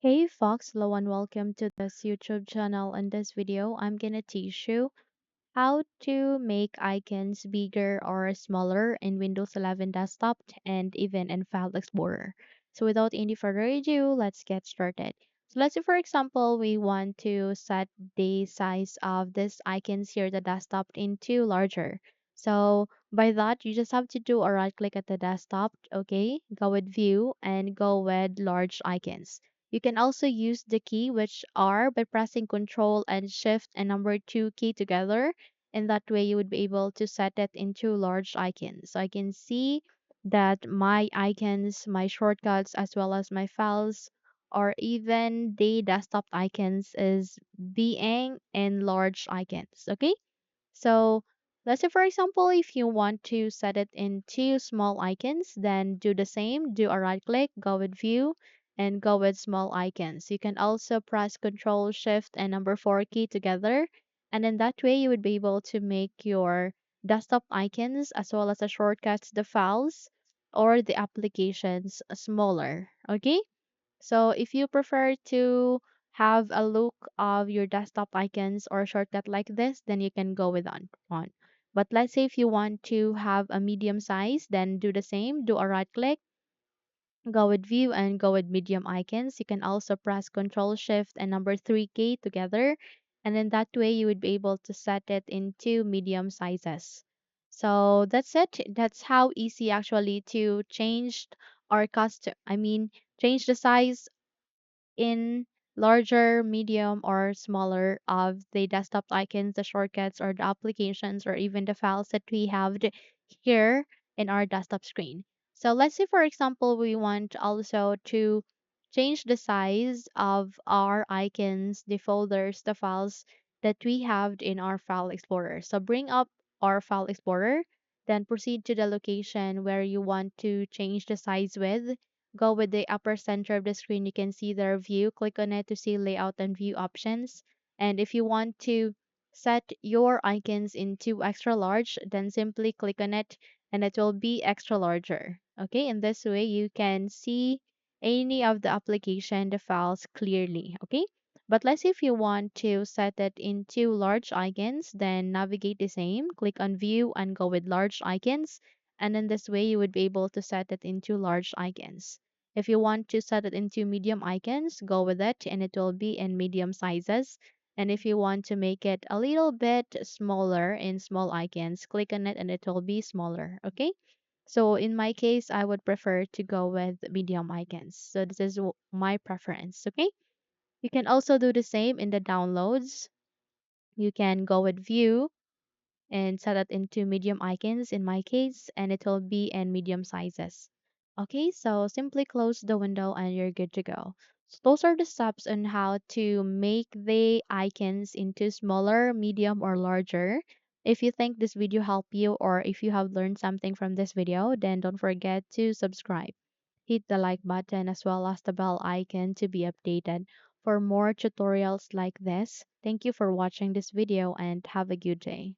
Hey Fox, hello and welcome to this YouTube channel. In this video, I'm gonna teach you how to make icons bigger or smaller in Windows 11 desktop and even in File Explorer. So without any further ado, let's get started. So let's say for example, we want to set the size of this icons here, the desktop into larger. So by that, you just have to do a right click at the desktop, okay? Go with view and go with large icons. You can also use the key which are by pressing Control and Shift and number 2 key together, and that way you would be able to set it into large icons. So I can see that my icons, my shortcuts, as well as my files, or even the desktop icons is being in large icons. Okay, so let's say for example, if you want to set it into small icons, then do the same. Do a right click, go with view, and go with small icons. You can also press Control Shift and number 4 key together. And in that way, you would be able to make your desktop icons as well as the shortcuts, the files, or the applications smaller. Okay? So if you prefer to have a look of your desktop icons or shortcut like this, then you can go with on. But let's say if you want to have a medium size, then do the same. Do a right click, go with view and go with medium icons. You can also press Control Shift and number 3 key together. And in that way, you would be able to set it into medium sizes. So that's it. That's how easy actually to change or change the size in larger, medium, or smaller of the desktop icons, the shortcuts, or the applications, or even the files that we have here in our desktop screen. So let's say, for example, we want also to change the size of our icons, the folders, the files that we have in our File Explorer. So bring up our File Explorer, then proceed to the location where you want to change the size with. Go with the upper center of the screen. You can see their view. Click on it to see layout and view options. And if you want to set your icons into extra large, then simply click on it and it will be extra larger. Okay, in this way you can see any of the application, the files clearly. Okay, but let's say if you want to set it into large icons, then navigate the same, click on view and go with large icons. And in this way you would be able to set it into large icons. If you want to set it into medium icons, go with it and it will be in medium sizes. And if you want to make it a little bit smaller in small icons, click on it and it will be smaller. Okay. So in my case, I would prefer to go with medium icons. So this is my preference. Okay. You can also do the same in the downloads. You can go with view and set it into medium icons in my case, and it will be in medium sizes. Okay, so simply close the window and you're good to go. So those are the steps on how to make the icons into smaller, medium, or larger. If you think this video helped you or if you have learned something from this video, then don't forget to subscribe. Hit the like button as well as the bell icon to be updated for more tutorials like this. Thank you for watching this video and have a good day.